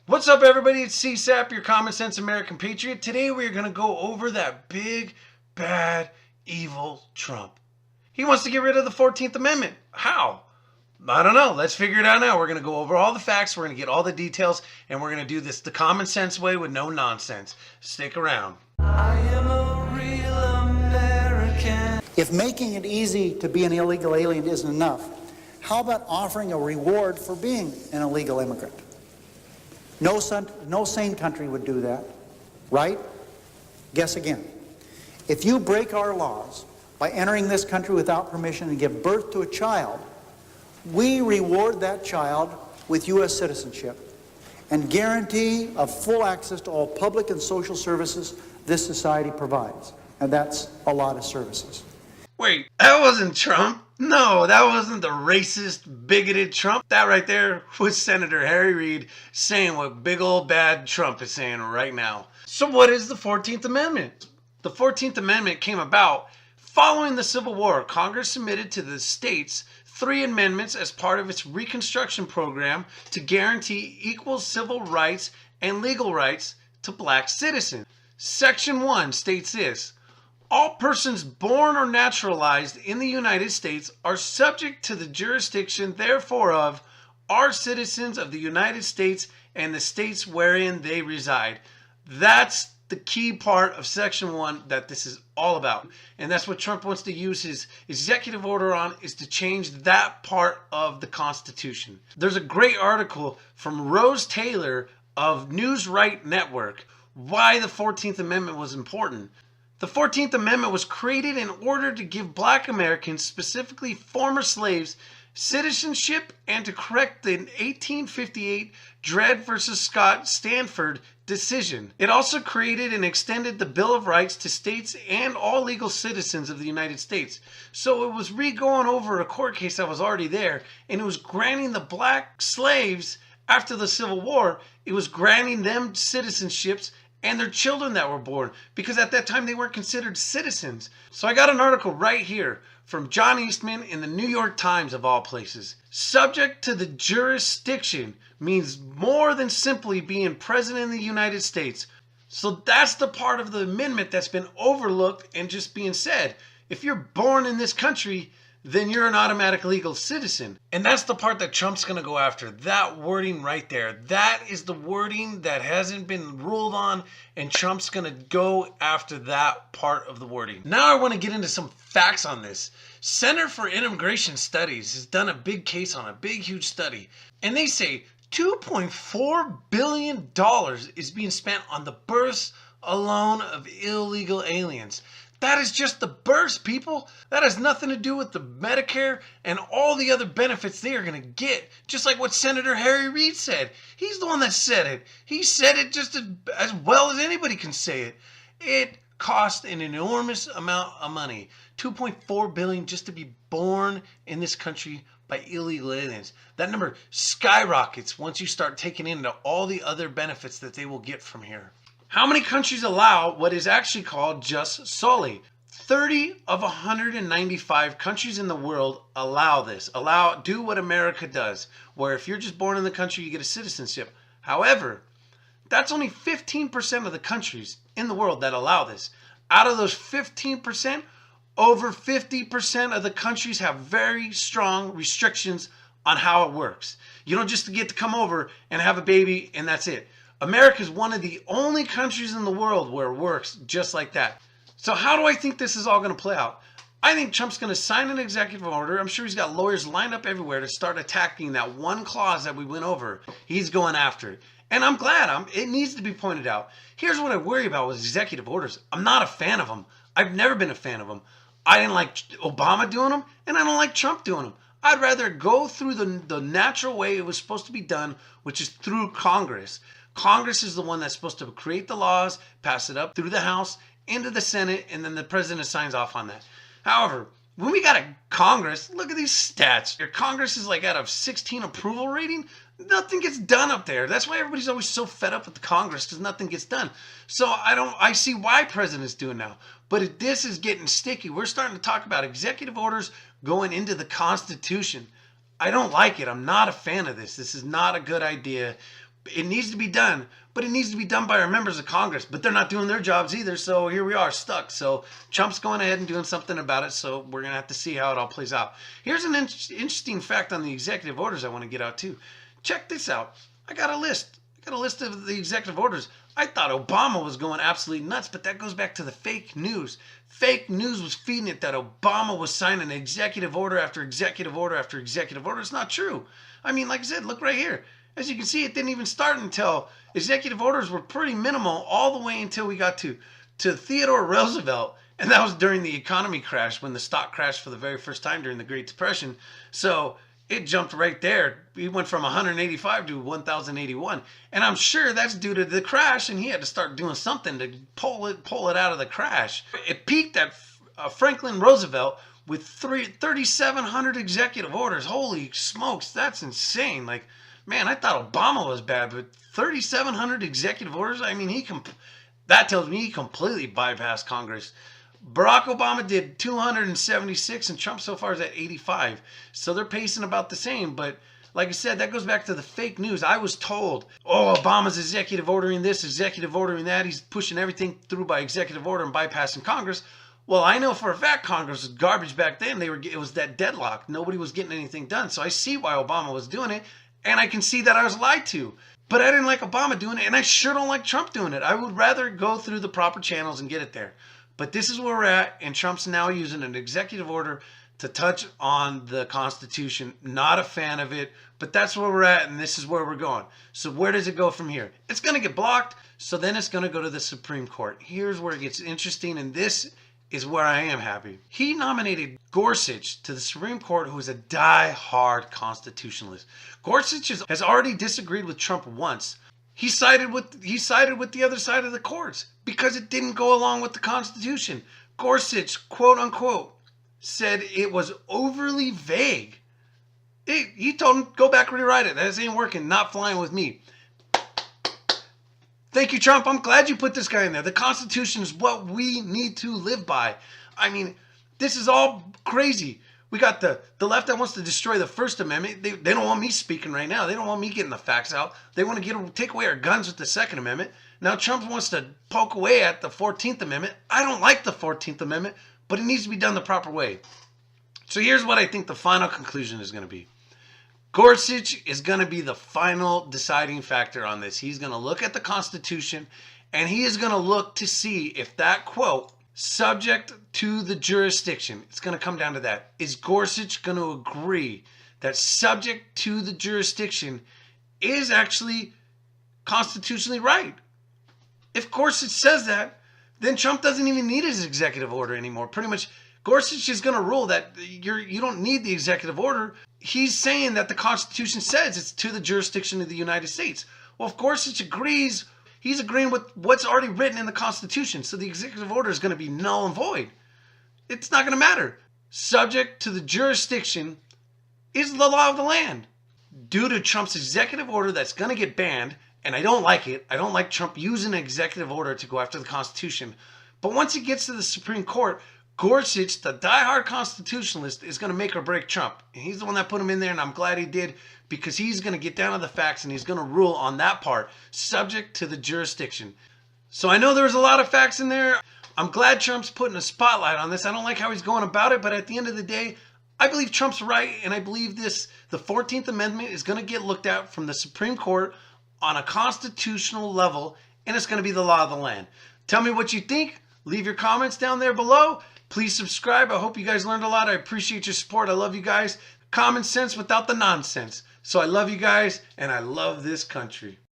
What's up, everybody? It's CSAP, your common sense American patriot. Today we're going to go over that big, bad, evil Trump. He wants to get rid of the 14th Amendment. How? I don't know. Let's figure it out now. We're going to go over all the facts. We're going to get all the details, and we're going to do this the common sense way with no nonsense. Stick around. I am a real American. If making it easy to be an illegal alien isn't enough, how about offering a reward for being an illegal immigrant? No sane country would do that, right? Guess again. If you break our laws by entering this country without permission and give birth to a child, we reward that child with U.S. citizenship and guarantee of full access to all public and social services this society provides. And that's a lot of services. Wait, that wasn't Trump. No, that wasn't the racist, bigoted Trump. That right there was Senator Harry Reid saying what big old bad Trump is saying right now. So what is the 14th Amendment? The 14th Amendment came about following the Civil War. Congress submitted to the states 3 amendments as part of its Reconstruction program to guarantee equal civil rights and legal rights to black citizens. Section 1 states this: all persons born or naturalized in the United States are subject to the jurisdiction therefore of, are citizens of the United States and the states wherein they reside. That's the key part of Section 1 that this is all about. And that's what Trump wants to use his executive order on, is to change that part of the Constitution. There's a great article from Rose Taylor of Newsright Network, why the 14th Amendment was important. The 14th Amendment was created in order to give black Americans, specifically former slaves, citizenship and to correct the 1858 Dred versus Scott Stanford decision. It also created and extended the Bill of Rights to states and all legal citizens of the United States. So it was re-going over a court case that was already there, and it was granting the black slaves after the Civil War, it was granting them citizenships and their children that were born, because at that time they weren't considered citizens. So I got an article right here from John Eastman in the New York Times, of all places. Subject to the jurisdiction means more than simply being president of the United States. So that's the part of the amendment that's been overlooked and just being said. If you're born in this country, then you're an automatic legal citizen. And that's the part that Trump's going to go after. That wording right there. That is the wording that hasn't been ruled on, and Trump's going to go after that part of the wording. Now I want to get into some facts on this. Center for Immigration Studies has done a big case on a big, huge study, and they say $2.4 billion is being spent on the births alone of illegal aliens. That is just the births, people. That has nothing to do with the Medicare and all the other benefits they are going to get. Just like what Senator Harry Reid said. He's the one that said it. He said it just as well as anybody can say it. It cost an enormous amount of money. $2.4 billion just to be born in this country by illegal aliens. That number skyrockets once you start taking into all the other benefits that they will get from here. How many countries allow what is actually called Jus Soli? 30 of 195 countries in the world allow this. Do what America does, where if you're just born in the country, you get a citizenship. However, that's only 15% of the countries in the world that allow this. Out of those 15%, over 50% of the countries have very strong restrictions on how it works. You don't just get to come over and have a baby and that's it. America is one of the only countries in the world where it works just like that. So how do I think this is all going to play out? I think Trump's going to sign an executive order. I'm sure he's got lawyers lined up everywhere to start attacking that one clause that we went over. He's going after it. And I'm glad. It needs to be pointed out. Here's what I worry about with executive orders. I'm not a fan of them. I've never been a fan of them. I didn't like Obama doing them, and I don't like Trump doing them. I'd rather go through the natural way it was supposed to be done, which is through Congress. Congress is the one that's supposed to create the laws, pass it up through the House, into the Senate, and then the president signs off on that. However, when we got a Congress, look at these stats. Your Congress is like at a 16 approval rating. Nothing gets done up there. That's why everybody's always so fed up with the Congress, because nothing gets done. So I see why presidents do it now. But this is getting sticky. We're starting to talk about executive orders going into the Constitution. I don't like it. I'm not a fan of this. This is not a good idea. It needs to be done, but it needs to be done by our members of Congress. But they're not doing their jobs either, so here we are, stuck. So Trump's going ahead and doing something about it, so we're going to have to see how it all plays out. Here's an interesting fact on the executive orders I want to get out too. Check this out. I got a list. Of the executive orders. I thought Obama was going absolutely nuts, but that goes back to the fake news. Fake news was feeding it that Obama was signing executive order after executive order after executive order. It's not true. I mean, like I said, look right here. As you can see, it didn't even start until executive orders were pretty minimal all the way until we got to Theodore Roosevelt. And that was during the economy crash, when the stock crashed for the very first time during the Great Depression. So it jumped right there. He went from 185 to 1,081. And I'm sure that's due to the crash, and he had to start doing something to pull it out of the crash. It peaked at Franklin Roosevelt with 3,700 executive orders. Holy smokes, that's insane. Like, man, I thought Obama was bad, but 3,700 executive orders? I mean, that tells me he completely bypassed Congress. Barack Obama did 276, and Trump so far is at 85. So they're pacing about the same. But like I said, that goes back to the fake news. I was told, oh, Obama's executive ordering this, executive ordering that. He's pushing everything through by executive order and bypassing Congress. Well, I know for a fact Congress was garbage back then. It was that deadlock. Nobody was getting anything done. So I see why Obama was doing it, and I can see that I was lied to. But I didn't like Obama doing it, and I sure don't like Trump doing it. I would rather go through the proper channels and get it there. But this is where we're at, and Trump's now using an executive order to touch on the Constitution. Not a fan of it, but that's where we're at, and this is where we're going. So where does it go from here? It's going to get blocked, so then it's going to go to the Supreme Court. Here's where it gets interesting, and this is where I am happy. He nominated Gorsuch to the Supreme Court, who is a die-hard constitutionalist. Gorsuch has already disagreed with Trump once. He sided with the other side of the courts because it didn't go along with the Constitution. Gorsuch, quote unquote, said it was overly vague. He told him, go back, rewrite it. That ain't working. Not flying with me. Thank you, Trump. I'm glad you put this guy in there. The Constitution is what we need to live by. I mean, this is all crazy. We got the left that wants to destroy the First Amendment. They don't want me speaking right now. They don't want me getting the facts out. They want to take away our guns with the Second Amendment. Now Trump wants to poke away at the 14th Amendment. I don't like the 14th Amendment, but it needs to be done the proper way. So here's what I think the final conclusion is going to be. Gorsuch is going to be the final deciding factor on this. He's going to look at the Constitution, and he is going to look to see if that quote, subject to the jurisdiction, it's going to come down to that. Is Gorsuch going to agree that subject to the jurisdiction is actually constitutionally right? If Gorsuch says that, then Trump doesn't even need his executive order anymore. Pretty much, Gorsuch is going to rule that you don't need the executive order. He's saying that the Constitution says it's to the jurisdiction of the United States. Well, if Gorsuch agrees, he's agreeing with what's already written in the Constitution. So the executive order is going to be null and void. It's not going to matter. Subject to the jurisdiction is the law of the land. Due to Trump's executive order that's going to get banned, and I don't like it. I don't like Trump using an executive order to go after the Constitution. But once he gets to the Supreme Court, Gorsuch, the diehard constitutionalist, is going to make or break Trump. And he's the one that put him in there, and I'm glad he did, because he's going to get down to the facts, and he's going to rule on that part, subject to the jurisdiction. So I know there's a lot of facts in there. I'm glad Trump's putting a spotlight on this. I don't like how he's going about it, but at the end of the day, I believe Trump's right, and I believe the 14th Amendment is going to get looked at from the Supreme Court on a constitutional level, and it's going to be the law of the land. Tell me what you think. Leave your comments down there below. Please subscribe. I hope you guys learned a lot. I appreciate your support. I love you guys. Common sense without the nonsense. So I love you guys, and I love this country.